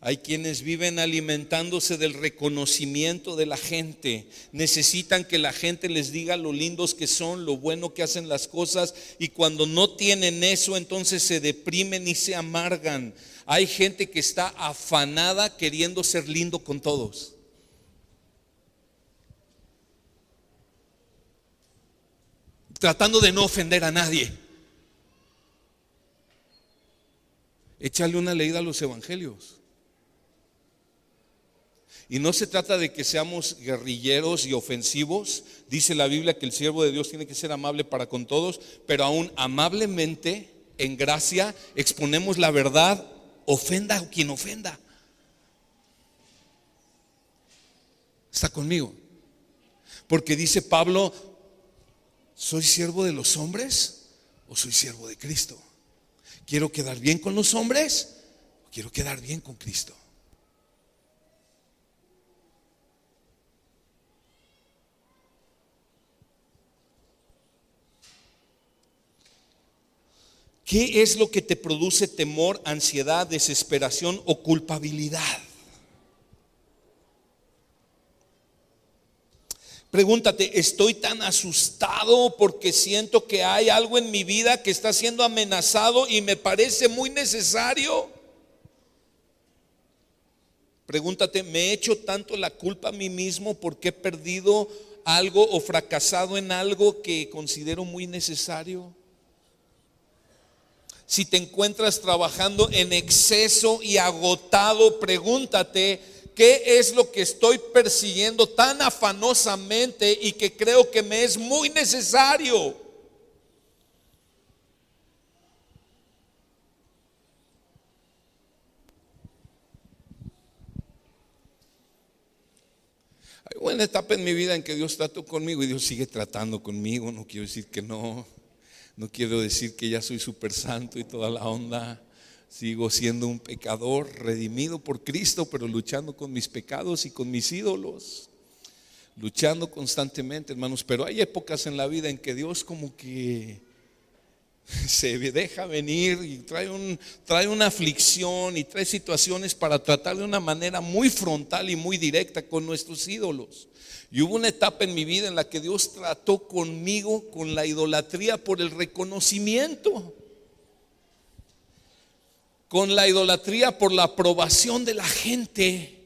Hay quienes viven alimentándose del reconocimiento de la gente. Necesitan que la gente les diga lo lindos que son, lo bueno que hacen las cosas, y cuando no tienen eso, entonces se deprimen y se amargan. Hay gente que está afanada queriendo ser lindo con todos. Tratando de no ofender a nadie. Échale una leída a los evangelios. Y no se trata de que seamos guerrilleros y ofensivos. Dice la Biblia que el siervo de Dios tiene que ser amable para con todos, pero aún amablemente, en gracia, exponemos la verdad, ofenda a quien ofenda. ¿Está conmigo? Porque dice Pablo, ¿soy siervo de los hombres o soy siervo de Cristo? ¿Quiero quedar bien con los hombres o quiero quedar bien con Cristo? ¿Qué es lo que te produce temor, ansiedad, desesperación o culpabilidad? Pregúntate, ¿estoy tan asustado porque siento que hay algo en mi vida que está siendo amenazado y me parece muy necesario? Pregúntate, ¿me he hecho tanto la culpa a mí mismo porque he perdido algo o fracasado en algo que considero muy necesario? Si te encuentras trabajando en exceso y agotado, pregúntate, ¿qué es lo que estoy persiguiendo tan afanosamente y que creo que me es muy necesario? Hay una etapa en mi vida en que Dios trató conmigo y Dios sigue tratando conmigo. No quiero decir que no. No quiero decir que ya soy súper santo y toda la onda. Sigo siendo un pecador redimido por Cristo, pero luchando con mis pecados y con mis ídolos. Luchando constantemente, hermanos. Pero hay épocas en la vida en que Dios como que se deja venir y trae una aflicción y trae situaciones para tratar de una manera muy frontal y muy directa con nuestros ídolos. Y hubo una etapa en mi vida en la que Dios trató conmigo con la idolatría por el reconocimiento, con la idolatría por la aprobación de la gente,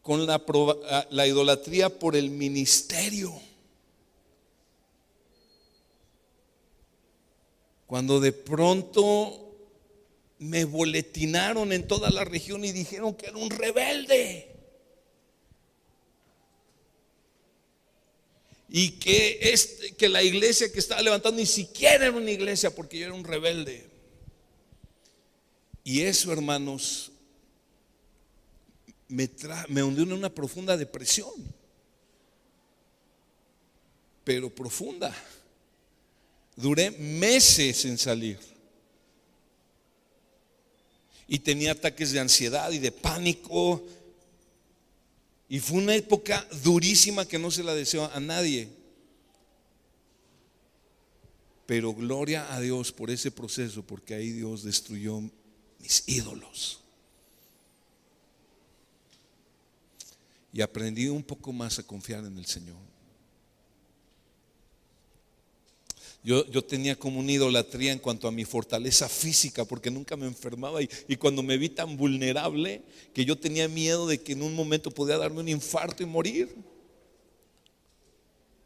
con la idolatría por el ministerio. Cuando de pronto me boletinaron en toda la región y dijeron que era un rebelde. Y que la iglesia que estaba levantando ni siquiera era una iglesia porque yo era un rebelde. Y eso, hermanos, me hundió en una profunda depresión. Pero profunda. Duré meses en salir. Y tenía ataques de ansiedad y de pánico. Y fue una época durísima que no se la deseo a nadie. Pero gloria a Dios por ese proceso, porque ahí Dios destruyó mis ídolos. Y aprendí un poco más a confiar en el Señor. Yo tenía como una idolatría en cuanto a mi fortaleza física, porque nunca me enfermaba y cuando me vi tan vulnerable que yo tenía miedo de que en un momento podía darme un infarto y morir.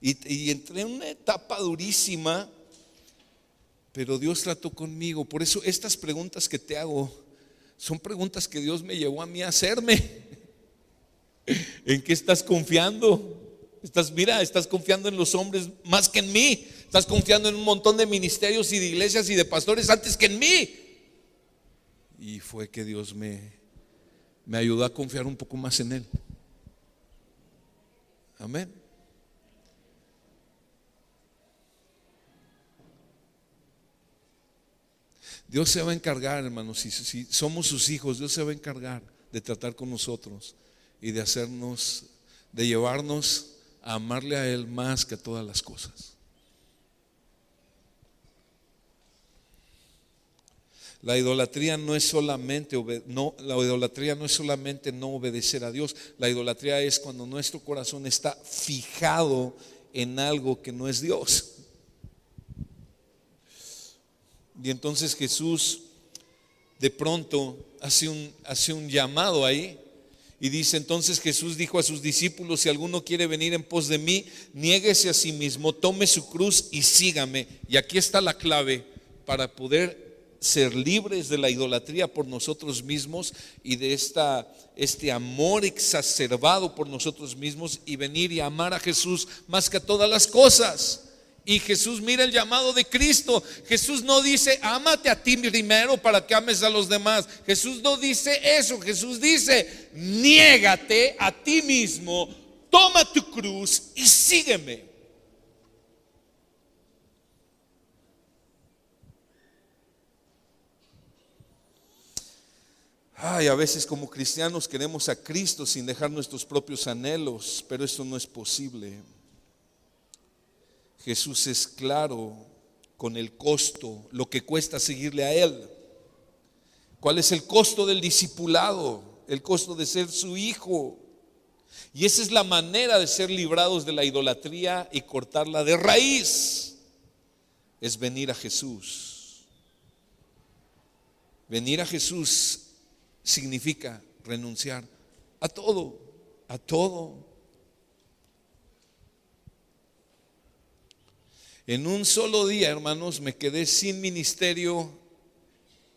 Y entré en una etapa durísima, pero Dios trató conmigo. Por eso estas preguntas que te hago son preguntas que Dios me llevó a mí a hacerme. ¿En qué estás confiando? Estás confiando en los hombres más que en mí. Estás confiando en un montón de ministerios y de iglesias y de pastores antes que en mí. Y fue que Dios me ayudó a confiar un poco más en Él. Amén. Dios se va a encargar, hermanos. Si somos sus hijos, Dios se va a encargar. de tratar con nosotros y de de llevarnos a amarle a Él más que a todas las cosas. La idolatría no es solamente la idolatría no es solamente no obedecer a Dios. La idolatría es cuando nuestro corazón está fijado en algo que no es Dios. Y entonces Jesús de pronto hace un llamado ahí y dice: entonces Jesús dijo a sus discípulos: si alguno quiere venir en pos de mí, niéguese a sí mismo, tome su cruz y sígame. Y aquí está la clave para poder ser libres de la idolatría por nosotros mismos y de este amor exacerbado por nosotros mismos, y venir y amar a Jesús más que a todas las cosas. Y Jesús, mira el llamado de Cristo. Jesús no dice: ámate a ti primero para que ames a los demás. Jesús no dice eso. Jesús dice: niégate a ti mismo, toma tu cruz y sígueme. A veces como cristianos queremos a Cristo sin dejar nuestros propios anhelos, pero eso no es posible. Jesús es claro con el costo, lo que cuesta seguirle a Él. ¿Cuál es el costo del discipulado? El costo de ser su hijo. Y esa es la manera de ser librados de la idolatría y cortarla de raíz. Es venir a Jesús. Venir a Jesús significa renunciar a todo, a todo. En un solo día, hermanos, me quedé sin ministerio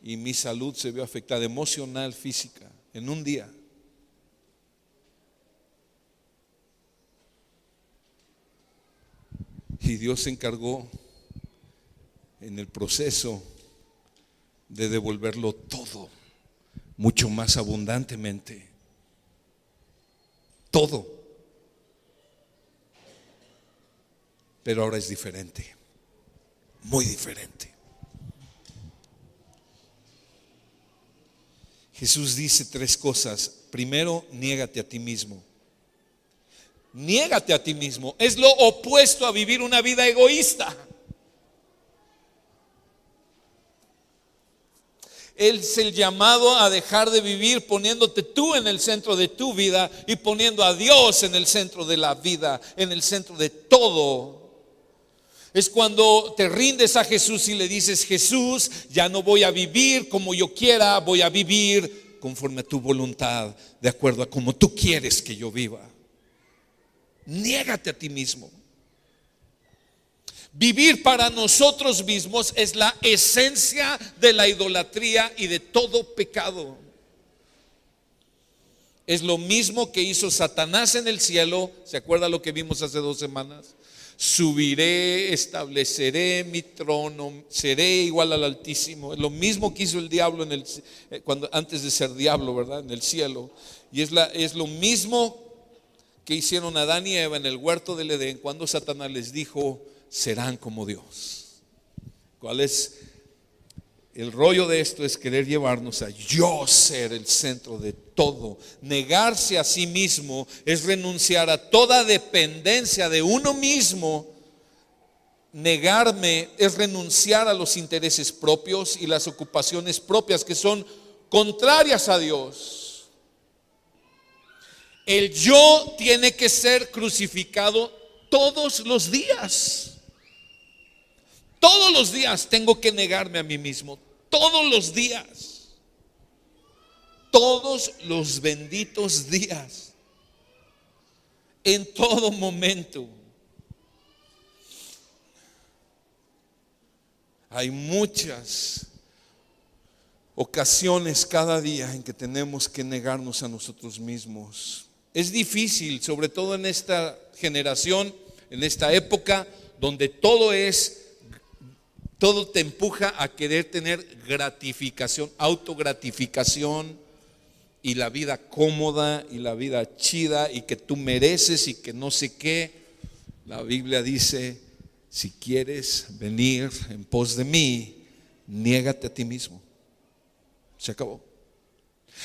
y mi salud se vio afectada, emocional, física, en un día. Y Dios se encargó en el proceso de devolverlo todo, mucho más abundantemente. Todo. Pero ahora es diferente, muy diferente. Jesús dice 3 cosas. Primero, niégate a ti mismo. Niégate a ti mismo. Es lo opuesto a vivir una vida egoísta. Es el llamado a dejar de vivir poniéndote tú en el centro de tu vida y poniendo a Dios en el centro de la vida, en el centro de todo. Es cuando te rindes a Jesús y le dices: Jesús, ya no voy a vivir como yo quiera, voy a vivir conforme a tu voluntad, de acuerdo a como tú quieres que yo viva. Niégate a ti mismo. Vivir para nosotros mismos es la esencia de la idolatría y de todo pecado. Es lo mismo que hizo Satanás en el cielo. ¿Se acuerda lo que vimos hace 2 semanas? Subiré, estableceré mi trono, seré igual al Altísimo. Es lo mismo que hizo el diablo antes de ser diablo, ¿verdad? En el cielo. Y es lo mismo que hicieron Adán y Eva en el huerto del Edén, cuando Satanás les dijo: serán como Dios. ¿Cuál es el rollo de esto? Es querer llevarnos a yo ser el centro de todo. Negarse a sí mismo es renunciar a toda dependencia de uno mismo. Negarme es renunciar a los intereses propios y las ocupaciones propias que son contrarias a Dios. El yo tiene que ser crucificado todos los días. Todos los días tengo que negarme a mí mismo. Todos los días. Todos los benditos días. En todo momento. Hay muchas ocasiones cada día en que tenemos que negarnos a nosotros mismos. Es difícil, sobre todo en esta generación, en esta época donde todo te empuja a querer tener gratificación, autogratificación, y la vida cómoda y la vida chida y que tú mereces y que no sé qué. La Biblia dice: si quieres venir en pos de mí, niégate a ti mismo. Se acabó.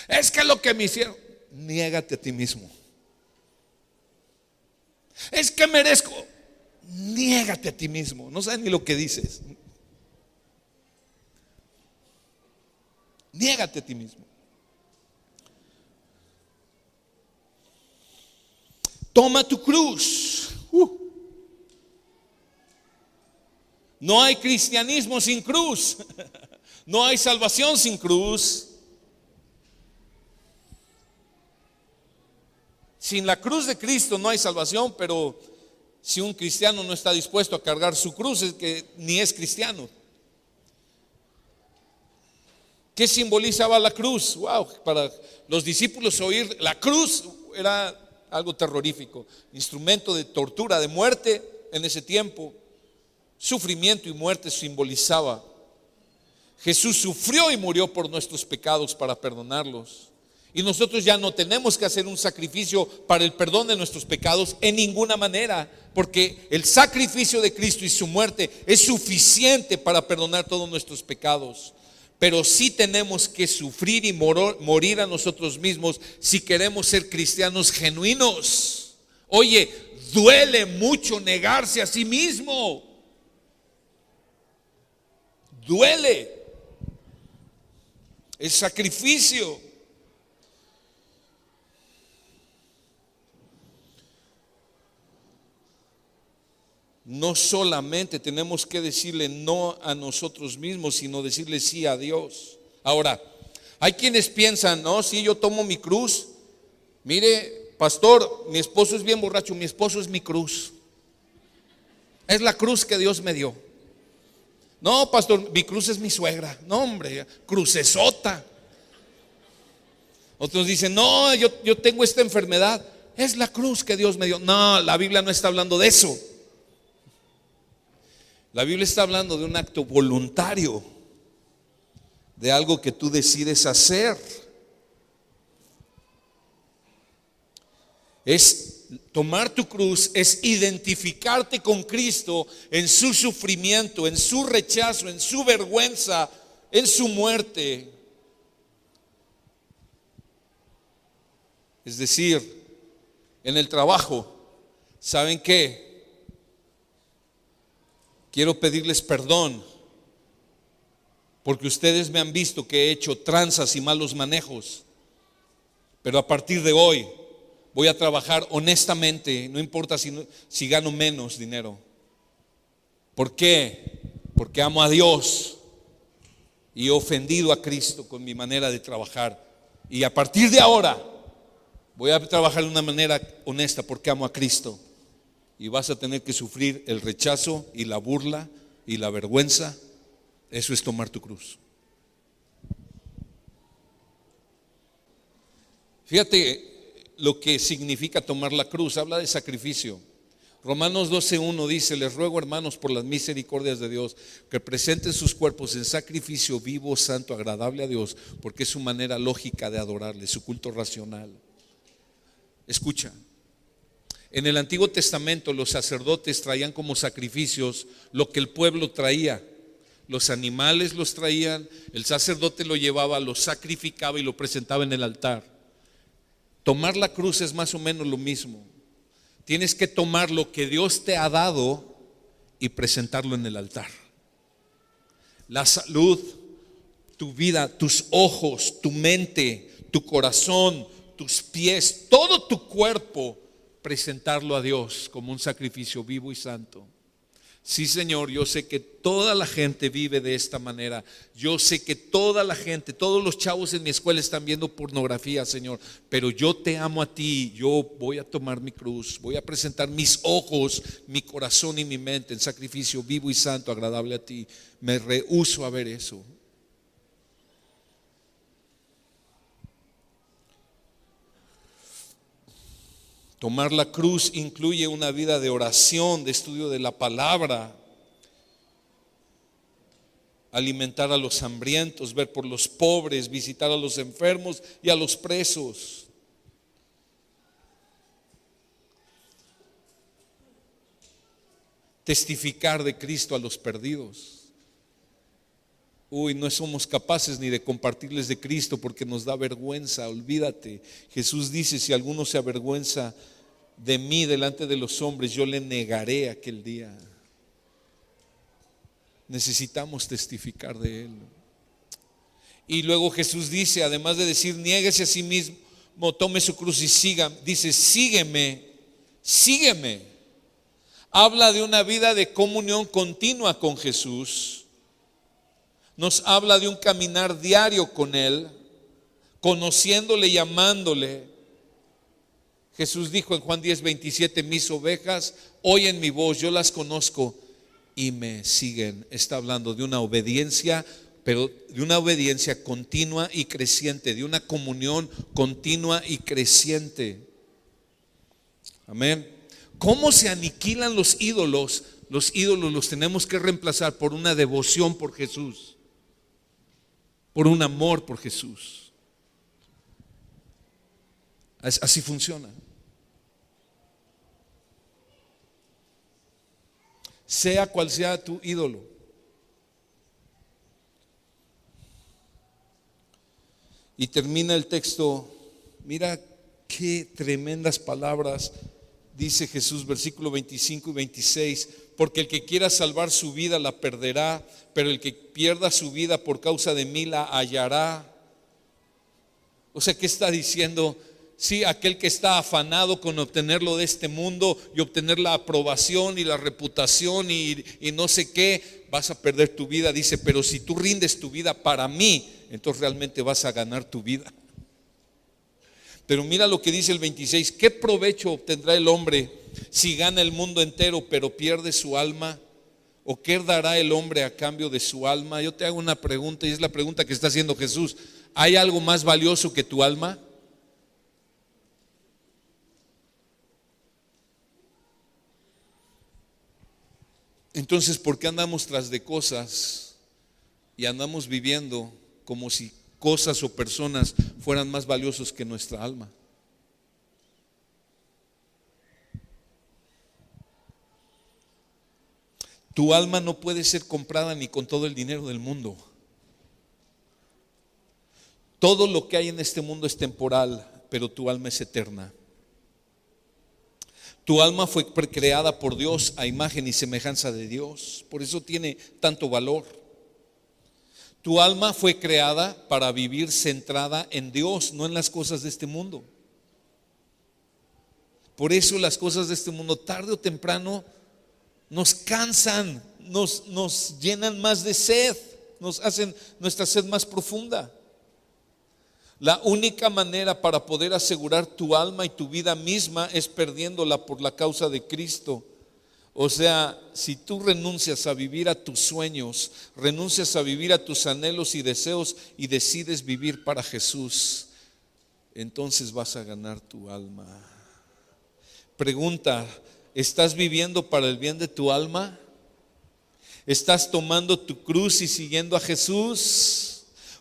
Es que lo que me hicieron. Niégate a ti mismo. Es que merezco. Niégate a ti mismo. No sabes ni lo que dices. Niégate a ti mismo. Toma tu cruz. No hay cristianismo sin cruz. No hay salvación sin cruz. Sin la cruz de Cristo no hay salvación, pero si un cristiano no está dispuesto a cargar su cruz, es que ni es cristiano. ¿Qué simbolizaba la cruz? Wow, para los discípulos oír la cruz era algo terrorífico, instrumento de tortura, de muerte en ese tiempo. Sufrimiento y muerte simbolizaba. Jesús sufrió y murió por nuestros pecados para perdonarlos. Y nosotros ya no tenemos que hacer un sacrificio para el perdón de nuestros pecados en ninguna manera, porque el sacrificio de Cristo y su muerte es suficiente para perdonar todos nuestros pecados. Pero sí tenemos que sufrir y morir a nosotros mismos si queremos ser cristianos genuinos. Oye, duele mucho negarse a sí mismo. Duele. Es sacrificio. No solamente tenemos que decirle no a nosotros mismos, sino decirle sí a Dios. Ahora, hay quienes piensan, no, si yo tomo mi cruz, mire, pastor, mi esposo es bien borracho, mi esposo es mi cruz. Es la cruz que Dios me dio. No, pastor, mi cruz es mi suegra. No, hombre, crucesota. Otros dicen, no, yo tengo esta enfermedad. Es la cruz que Dios me dio. No, la Biblia no está hablando de eso. La Biblia está hablando de un acto voluntario, de algo que tú decides hacer. Es tomar tu cruz, es identificarte con Cristo en su sufrimiento, en su rechazo, en su vergüenza, en su muerte. Es decir, en el trabajo, ¿saben qué? Quiero pedirles perdón porque ustedes me han visto que he hecho tranzas y malos manejos, pero a partir de hoy voy a trabajar honestamente, no importa si gano menos dinero. ¿Por qué? Porque amo a Dios y he ofendido a Cristo con mi manera de trabajar, y a partir de ahora voy a trabajar de una manera honesta porque amo a Cristo. Y vas a tener que sufrir el rechazo y la burla y la vergüenza. Eso es tomar tu cruz. Fíjate lo que significa tomar la cruz. Habla de sacrificio. Romanos 12:1 dice: les ruego, hermanos, por las misericordias de Dios, que presenten sus cuerpos en sacrificio vivo, santo, agradable a Dios, porque es su manera lógica de adorarle, su culto racional. Escucha. En el Antiguo Testamento los sacerdotes traían como sacrificios lo que el pueblo traía. Los animales los traían, el sacerdote lo llevaba, lo sacrificaba y lo presentaba en el altar. Tomar la cruz es más o menos lo mismo. Tienes que tomar lo que Dios te ha dado y presentarlo en el altar. La salud, tu vida, tus ojos, tu mente, tu corazón, tus pies, todo tu cuerpo, presentarlo a Dios como un sacrificio vivo y santo. Sí, Señor, yo sé que toda la gente vive de esta manera. Yo sé que toda la gente, todos los chavos en mi escuela están viendo pornografía, Señor, pero yo te amo a ti. Yo voy a tomar mi cruz, voy a presentar mis ojos, mi corazón y mi mente en sacrificio vivo y santo, agradable a ti. Me rehúso a ver eso. Tomar la cruz incluye una vida de oración, de estudio de la palabra, alimentar a los hambrientos, ver por los pobres, visitar a los enfermos y a los presos. Testificar de Cristo a los perdidos. No somos capaces ni de compartirles de Cristo porque nos da vergüenza. Olvídate. Jesús dice: si alguno se avergüenza de mí delante de los hombres, yo le negaré aquel día. Necesitamos testificar de Él. Y luego Jesús dice, además de decir niéguese a sí mismo, tome su cruz y siga, dice: sígueme, sígueme. Habla de una vida de comunión continua con Jesús. Nos habla de un caminar diario con Él, conociéndole y amándole. Jesús dijo en Juan 10:27: mis ovejas oyen mi voz, yo las conozco y me siguen. Está hablando de una obediencia, pero de una obediencia continua y creciente, de una comunión continua y creciente. Amén. ¿Cómo se aniquilan los ídolos? Los ídolos los tenemos que reemplazar por una devoción por Jesús, por un amor por Jesús. Así funciona. Sea cual sea tu ídolo. Y termina el texto. Mira qué tremendas palabras dice Jesús, versículo 25 y 26. Porque el que quiera salvar su vida la perderá, pero el que pierda su vida por causa de mí la hallará. O sea, ¿qué está diciendo? Sí, aquel que está afanado con obtenerlo de este mundo y obtener la aprobación y la reputación y no sé qué, vas a perder tu vida. Dice: pero si tú rindes tu vida para mí, entonces realmente vas a ganar tu vida. Pero mira lo que dice el 26: ¿qué provecho obtendrá el hombre si gana el mundo entero pero pierde su alma? ¿O qué dará el hombre a cambio de su alma? Yo te hago una pregunta, y es la pregunta que está haciendo Jesús: ¿hay algo más valioso que tu alma? Entonces, ¿por qué andamos tras de cosas y andamos viviendo como si cosas o personas fueran más valiosos que nuestra alma? Tu alma no puede ser comprada ni con todo el dinero del mundo. Todo lo que hay en este mundo es temporal, pero tu alma es eterna. Tu alma fue creada por Dios a imagen y semejanza de Dios. Por eso tiene tanto valor. Tu alma fue creada para vivir centrada en Dios, no en las cosas de este mundo. Por eso las cosas de este mundo, tarde o temprano, nos cansan, nos llenan más de sed, nos hacen nuestra sed más profunda. La única manera para poder asegurar tu alma y tu vida misma es perdiéndola por la causa de Cristo. O sea, si tú renuncias a vivir a tus sueños, renuncias a vivir a tus anhelos y deseos y decides vivir para Jesús, entonces vas a ganar tu alma. Pregunta: ¿estás viviendo para el bien de tu alma? ¿Estás tomando tu cruz y siguiendo a Jesús?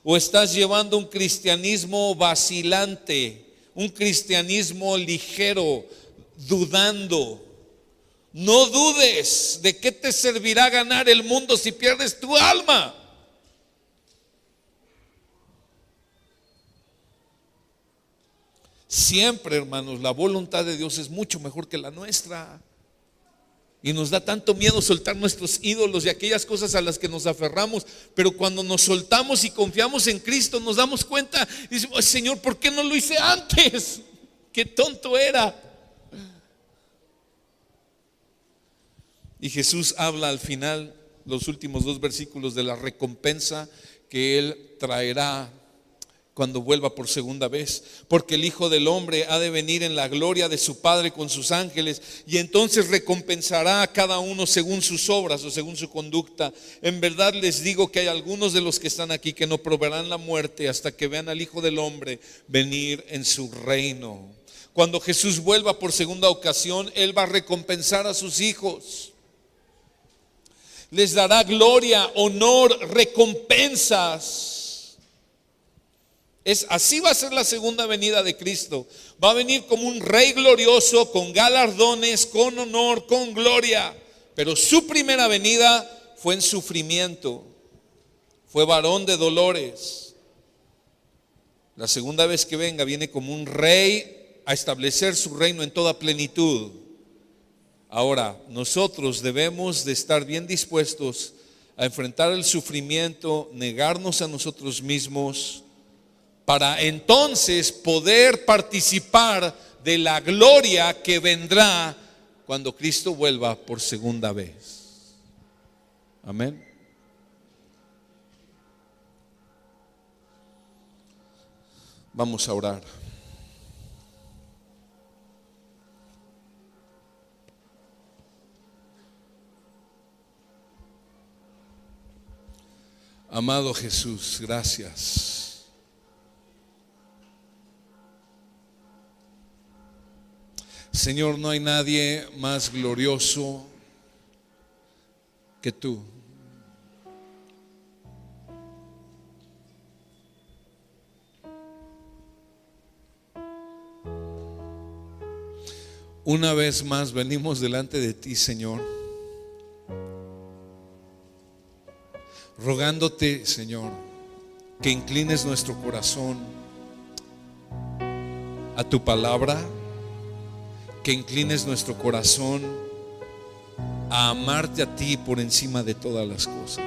¿O estás llevando un cristianismo vacilante, un cristianismo ligero, dudando? No dudes. ¿De qué te servirá ganar el mundo si pierdes tu alma? Siempre, hermanos, la voluntad de Dios es mucho mejor que la nuestra. Y nos da tanto miedo soltar nuestros ídolos y aquellas cosas a las que nos aferramos. Pero cuando nos soltamos y confiamos en Cristo, nos damos cuenta y decimos: Señor, ¿por qué no lo hice antes? ¡Qué tonto era! Y Jesús habla al final, los últimos 2 versículos, de la recompensa que Él traerá cuando vuelva por segunda vez. Porque el Hijo del Hombre ha de venir en la gloria de su Padre con sus ángeles, y entonces recompensará a cada uno según sus obras o según su conducta. En verdad les digo que hay algunos de los que están aquí que no probarán la muerte hasta que vean al Hijo del Hombre venir en su reino. Cuando Jesús vuelva por segunda ocasión, Él va a recompensar a sus hijos. Les dará gloria, honor, recompensas. Así va a ser la segunda venida de Cristo. Va a venir como un rey glorioso, con galardones, con honor, con gloria. Pero su primera venida fue en sufrimiento, fue varón de dolores. La segunda vez que venga viene como un rey a establecer su reino en toda plenitud. Ahora, nosotros debemos de estar bien dispuestos a enfrentar el sufrimiento, negarnos a nosotros mismos, para entonces poder participar de la gloria que vendrá cuando Cristo vuelva por segunda vez. Amén. Vamos a orar. Amado Jesús, gracias. Señor, no hay nadie más glorioso que tú. Una vez más venimos delante de ti, Señor, rogándote, Señor, que inclines nuestro corazón a tu palabra, que inclines nuestro corazón a amarte a ti por encima de todas las cosas.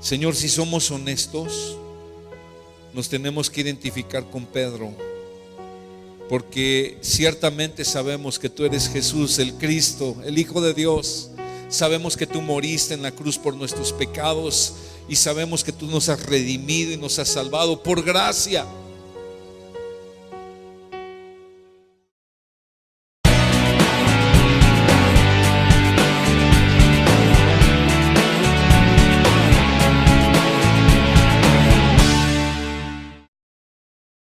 Señor, si somos honestos, nos tenemos que identificar con Pedro, porque ciertamente sabemos que tú eres Jesús, el Cristo, el Hijo de Dios. Sabemos que tú moriste en la cruz por nuestros pecados y sabemos que tú nos has redimido y nos has salvado por gracia.